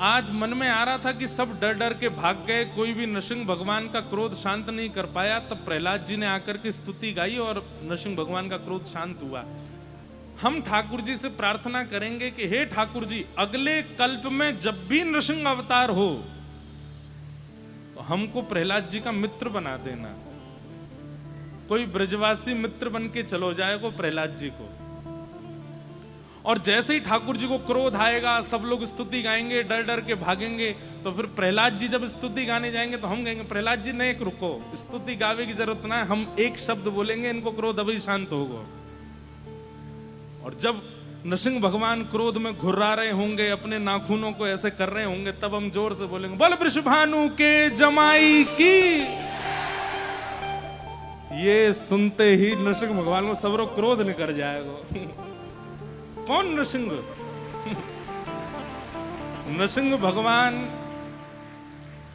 आज मन में आ रहा था कि सब डर डर के भाग गए, कोई भी नरसिंह भगवान का क्रोध शांत नहीं कर पाया। तब प्रहलाद जी ने आकर के स्तुति गाई और नरसिंह भगवान का क्रोध शांत हुआ। हम ठाकुर जी से प्रार्थना करेंगे कि हे ठाकुर जी, अगले कल्प में जब भी नरसिंह अवतार हो तो हमको प्रहलाद जी का मित्र बना देना। कोई ब्रजवासी मित्र बन के चलो जाएगा प्रहलाद जी को। और जैसे ही ठाकुर जी को क्रोध आएगा सब लोग स्तुति गाएंगे, डर डर के भागेंगे। तो फिर प्रहलाद जी जब स्तुति गाने जाएंगे तो हम कहेंगे प्रहलाद जी ने एक रुको, स्तुति गावे की जरूरत ना है, हम एक शब्द बोलेंगे, इनको क्रोध अभी शांत होगा। और जब नरसिंह भगवान क्रोध में घुर्रा रहे होंगे, अपने नाखूनों को ऐसे कर रहे होंगे, तब हम जोर से बोलेंगे बोल वृषभानु के जमाई की। ये सुनते ही नरसिंह भगवान को सबरो क्रोध निकल जाएगा। कौन नरसिंह? नरसिंह भगवान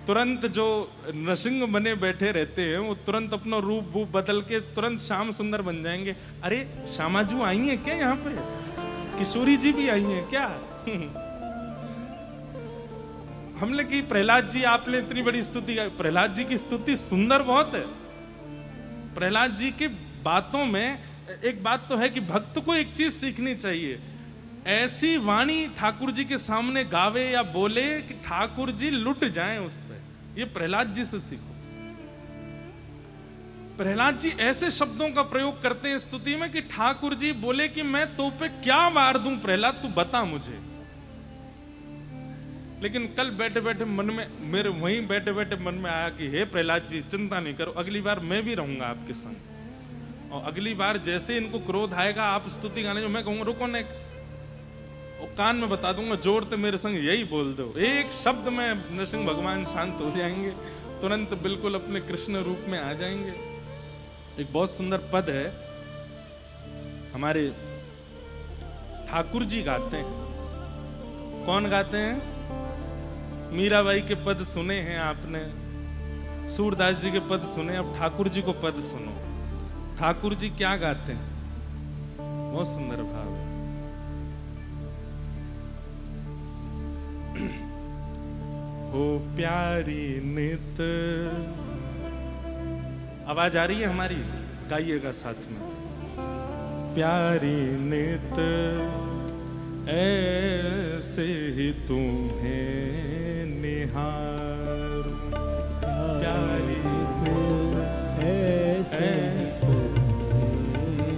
तुरंत जो नरसिंह बने बैठे रहते हैं वो तुरंत अपना रूप बदल के तुरंत श्याम सुंदर बन जाएंगे। अरे श्यामाजू आई हैं क्या यहाँ पे? किशोरी जी भी आई हैं क्या? हमने की प्रहलाद जी आपने इतनी बड़ी स्तुति गाई। प्रहलाद जी की स्तुति सुंदर बहुत है। प्रहलाद जी की बातों में एक बात तो है कि भक्त को एक चीज सीखनी चाहिए, ऐसी वाणी ठाकुर जी के सामने गावे या बोले कि ठाकुर जी लुट जाएं उस पे। ये प्रहलाद जी से सीखो। प्रहलाद जी ऐसे शब्दों का प्रयोग करते हैं स्तुति में कि ठाकुर जी बोले कि मैं तो पे क्या वार दूं प्रहलाद, तू बता मुझे। लेकिन कल बैठे बैठे मन में मेरे वहीं बैठे बैठे मन में आया कि हे प्रहलाद जी चिंता नहीं करो, अगली बार मैं भी रहूंगा आपके संग। और अगली बार जैसे इनको क्रोध आएगा आप स्तुति गाने जो मैं कहूंगा रुको ने, और कान में बता दूंगा जोड़ते मेरे संग यही बोल दो, एक शब्द में नरसिंह भगवान शांत हो जाएंगे, तुरंत बिल्कुल अपने कृष्ण रूप में आ जाएंगे। एक बहुत सुंदर पद है हमारे ठाकुर जी गाते हैं। कौन गाते हैं? मीराबाई के पद सुने हैं आपने, सूरदास जी के पद सुने, अब ठाकुर जी को पद सुनो। ठाकुर जी क्या गाते हैं? बहुत सुंदर भाव है। हो प्यारी नित, आवाज आ रही है हमारी? गाइएगा साथ में। प्यारी नित ऐसे ही तुम्हें निहार, प्यारी नित ऐसे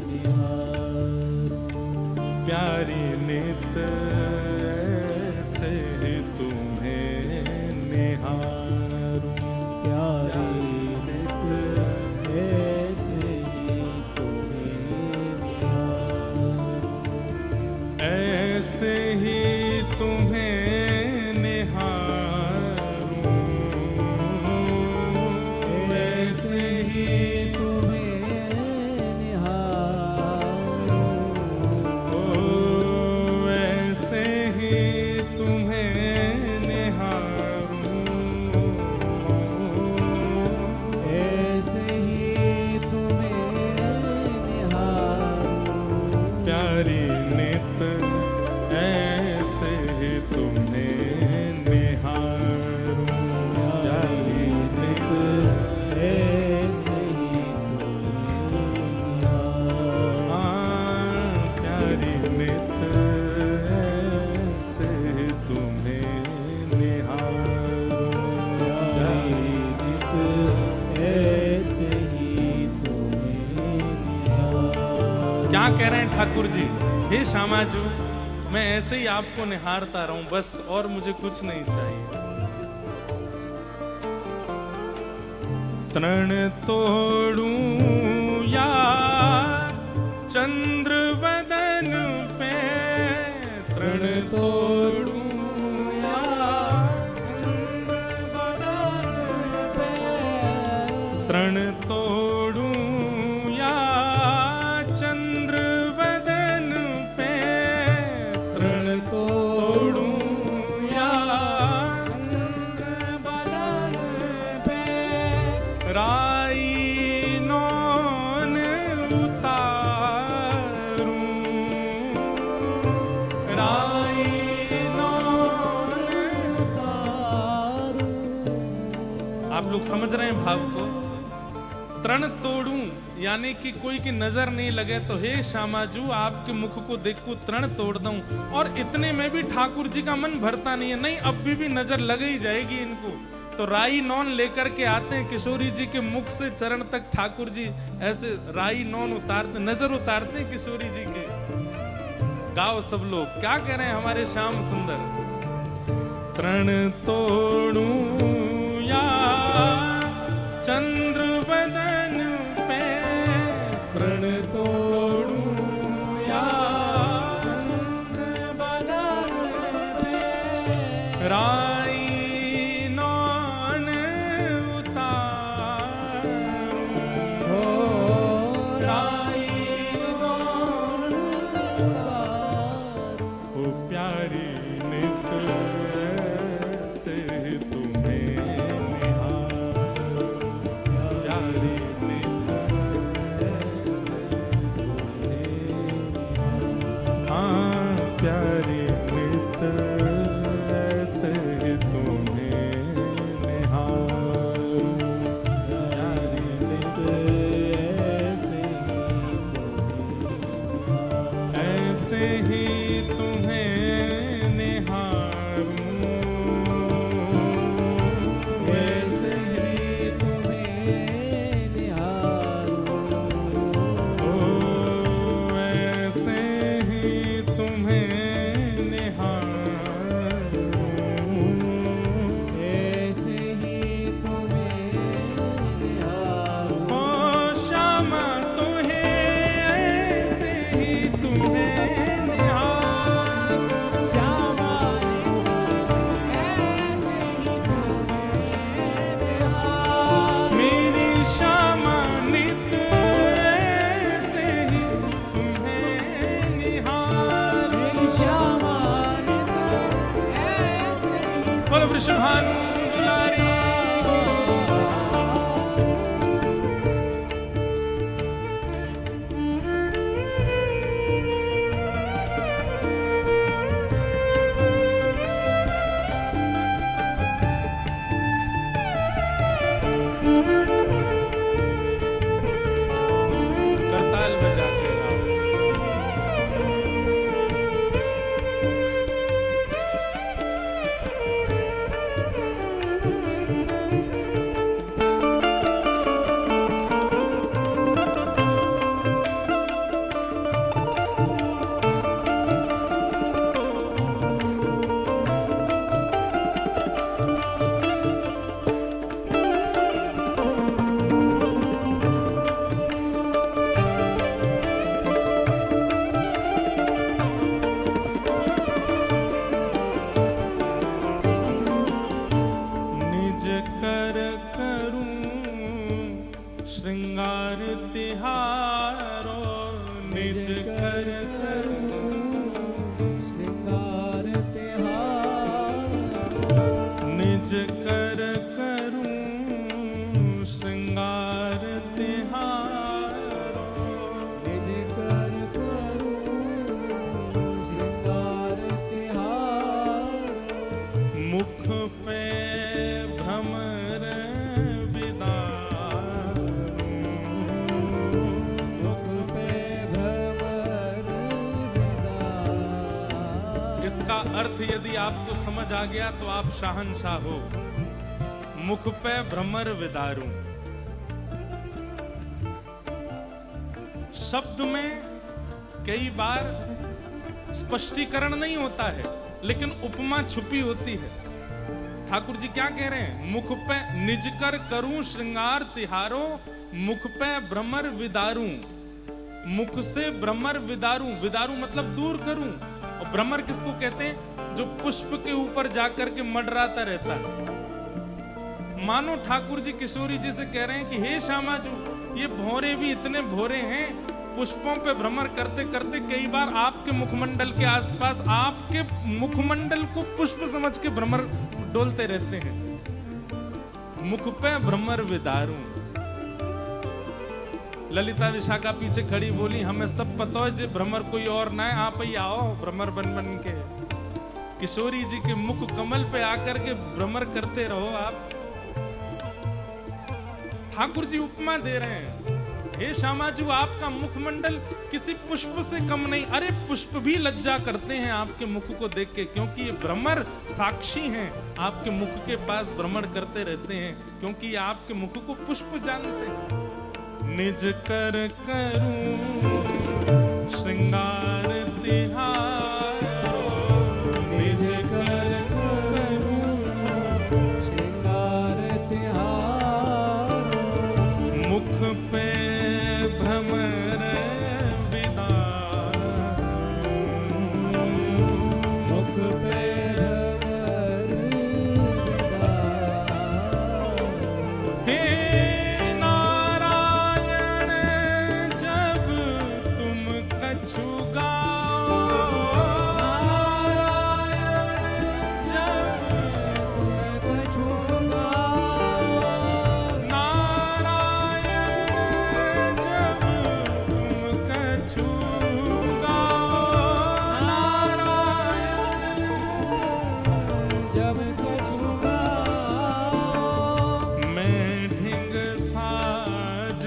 निहार, प्यारी नित ऐसे ही तुम्हें निहार, प्यारी नित ऐसे ही तुम्हें निहार, ऐसे ही तुम्हें निहारूं, ऐसे ही तुम्हें निहारूं, ओ ऐसे ही तुम्हें निहारूं, ऐसे क्या कह रहे हैं ठाकुर जी? हे श्यामाजू, मैं ऐसे ही आपको निहारता रहूं बस, और मुझे कुछ नहीं चाहिए। तृण तोड़ूं या चंद्र वदन पे, तृण तोड़ूं या चंद्र बदन पे, तृण तोड़ूं या चंद्र वदन पे, तृण तोड़ूं या चंद्र बदन पे, राई नौन उतारूं, राई नौन उतारूं। आप लोग समझ रहे हैं भाव को? तृण तोड़ूं यानी कि कोई की नजर नहीं लगे तो हे श्यामाजू आपके मुख को देखूं तृण तोड़ दूं। और इतने में भी ठाकुर जी का मन भरता नहीं है, नहीं अब भी नजर लग ही जाएगी इनको। तो राई नौन लेकर के आते हैं किशोरी जी के मुख से चरण तक। ठाकुर जी ऐसे राई नौन उतारते, नजर उतारते हैं किशोरी जी के। गाओ सब लोग, क्या कह रहे हैं हमारे श्याम सुंदर? तृण तोड़ूं या चंद्र वदन पे, तृण तोड़ूं या चंद्र बदन पे, राई नौन उतारूं, राई नौन उतारूं। ओ प्यारी नित से तुम्हें निहारूं, प्यारी नित से तुम्हें, हाँ प्यारी नित से तुम्हें निहारूं, प्यारी नित ऐसे ही तुम्हें निहारूं, ऐसे ही तुम्हें निहारूं। ओ ऐसे ही तुम्हें निहारूं, ऐसे ही तुम्हें निहारूं। ओ श्यामा तुम्हें ऐसे ही तुम्हें निहारूं, श्यामा नित ऐसे ही तुम्हें निहारूं। मेरी श्यामा नित ऐसे ही तुम्हें निहारूं। मेरी श्यामा नित ऐसे ही बोलो वृषभानु दुलारी करताल बजा के गाओ। निज कर करूं श्रृंगार तिहारो, निज कर करूं श्रृंगार तिहार। निज कर करूं श्रृंगार तिहारो, निज कर करूं श्रृंगार तिहार। मुख पे भ्रमर विदारूं, मुख पे भ्रमर विदार। इसका अर्थ यदि आपको समझ आ गया तो आप शाहनशाह हो। मुख पे भ्रमर विदारूं, शब्द में कई बार स्पष्टीकरण नहीं होता है, लेकिन उपमा छुपी होती है। ठाकुर जी क्या कह रहे हैं? मुख पे निज कर करूं श्रृंगार तिहारो, मुख पे भ्रमर विदारूं। मुख से भ्रमर विदारूं, विदारूं मतलब दूर करूं। और भ्रमर किसको कहते हैं? जो पुष्प के ऊपर जाकर के मंडराता रहता है। मानो ठाकुर जी किशोरी जी से कह रहे हैं कि हे श्यामाजू, ये भौरे भी इतने भौरे हैं, पुष्पों पे भ्रमर करते करते कई बार आपके मुखमंडल के आसपास, आपके मुखमंडल को पुष्प समझ के भ्रमर डोलते रहते हैं। मुख पे भ्रमर विदारूं। ललिता विशाखा पीछे खड़ी बोली, हमें सब पता है जे भ्रमर कोई और ना है, आप ही आओ भ्रमर बन बन के। किशोरी जी के मुख कमल पे आकर के भ्रमर करते रहो आप। ठाकुर जी उपमा दे रहे हैं, हे श्यामाजू, आपका मुखमंडल किसी पुष्प से कम नहीं। अरे पुष्प भी लज्जा करते हैं आपके मुख को देख के, क्योंकि ये भ्रमर साक्षी हैं, आपके मुख के पास भ्रमण करते रहते हैं, क्योंकि ये आपके मुख को पुष्प जानते हैं। निज कर करूं श्रृंगार तिहारो, निज कर करूं श्रृंगार तिहारो, मुख पे भ्रमर विदारूं, मुख पे भ्रमर विदारूं। हे नारायण जब तुम कछु गाओ, नारायण जब तुम कछु गाओ, नारायण जब तुम कछु गाओ, नारायण जब कछु गाओ, मैं ढिंग साज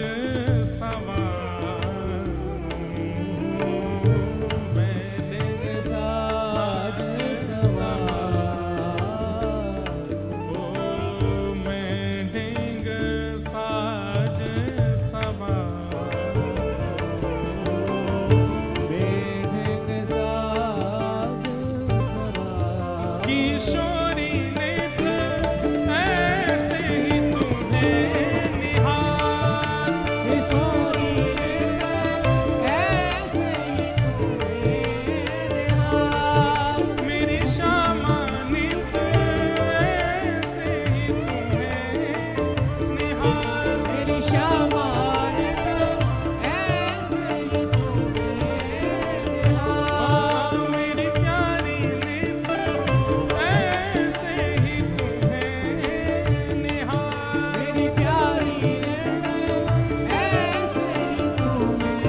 सवारूं, मैं ढिंग साज सवार, ओ मैं ढिंग साज सवारूं। बेढंग साज सवार। किशोरी नित ऐसे ही तुम्हें निहार, किशोरी नित ऐसे ही तुम्हें निहार, मेरी श्यामा नित ऐसे ही तुम्हें निहार। मेरी श्यामा नित ऐसे ही तुम्हें निहार, मेरी प्यारी नित ऐसे ही तुम्हें निहार। मेरी प्यारी नित ऐसे ही तुम्हें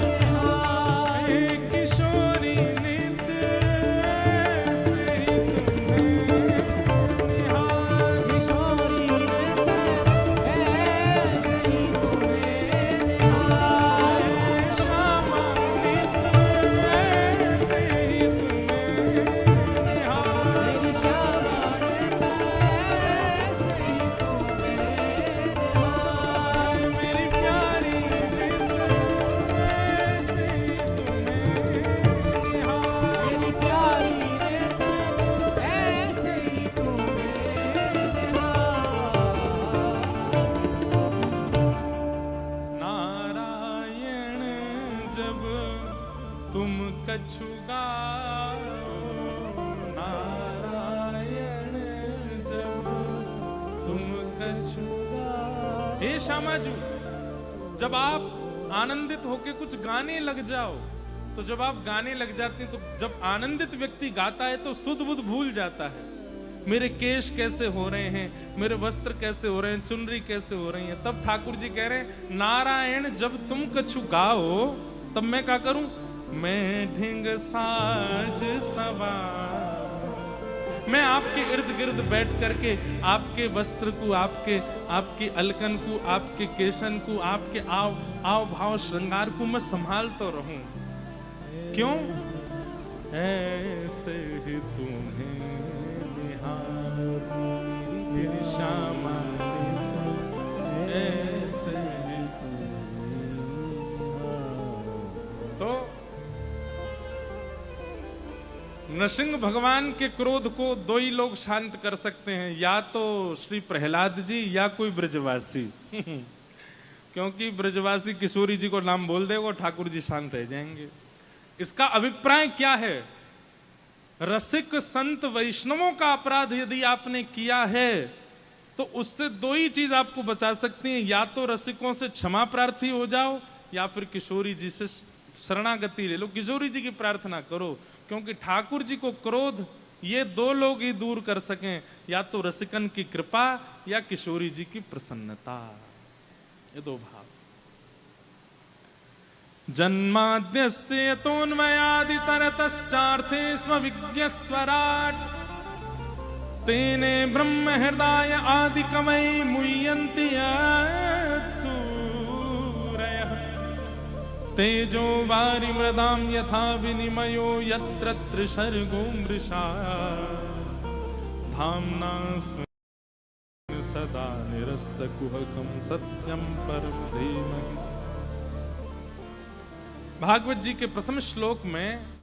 निहार, हे किशोरी नित ऐसे ही तुम्हें निहार। किशोरी नित ऐसे ही तुम्हें निहार, श्यामा नित ऐसे ही तुम्हें निहार। मेरी श्यामा नित ऐसे ही तुम्हें निहार, मेरी प्यारी नित ऐसे ही तुम्हें निहार। मेरी प्यारी नित ऐसे ही तुम्हें निहार। नारायण जब तुम कछु गाओ, नारायण जब तुम कछु गाओ। हे श्यामाजू, जब आप आनंदित होके कुछ गाने लग जाओ, तो जब आप गाने लग जाते हैं, तो जब आनंदित व्यक्ति गाता है तो सुध बुध भूल जाता है। मेरे केश कैसे हो रहे हैं, मेरे वस्त्र कैसे हो रहे हैं, चुनरी कैसे हो रही है। तब ठाकुर जी कह रहे हैं, नारायण जब तुम कछु गाओ, तब मैं क्या करूं? मैं ढिंग साज सवार। मैं आपके इर्द गिर्द बैठ करके आपके वस्त्र को, आपकी अलकन को, आपके केशन को, आपके आव भाव श्रृंगार को मैं संभालता रहूं। क्यों? ऐसे ही तुम्हें निहार, मेरी श्यामा ऐसे ही तुम्हें निहार। तो नृसिंह भगवान के क्रोध को दो ही लोग शांत कर सकते हैं, या तो श्री प्रहलाद जी या कोई ब्रजवासी। क्योंकि ब्रजवासी किशोरी जी को नाम बोल देगा, ठाकुर जी शांत रह जाएंगे। इसका अभिप्राय क्या है? रसिक संत वैष्णवों का अपराध यदि आपने किया है तो उससे दो ही चीज आपको बचा सकती हैं, या तो रसिकों से क्षमा प्रार्थी हो जाओ या फिर किशोरी जी से शरणागति ले लो, किशोरी जी की प्रार्थना करो। क्योंकि ठाकुर जी को क्रोध ये दो लोग ही दूर कर सकें, या तो रसिकन की कृपा या किशोरी जी की प्रसन्नता, ये दो भाव। जन्माद्यस्य यतोऽन्वयादितरतश्चार्थे स्वविज्ञस्वराट् तेने ब्रह्म हृदय आदिकमयि मुह्यन्ति यत्सूरयः तेजो वारिमृदां यथा विनिमयो यत्र त्रिसर्गो मृषा धाम्ना स्मरन् सदा निरस्तकुहकं सत्यं परं धीमहि। भागवत जी के प्रथम श्लोक में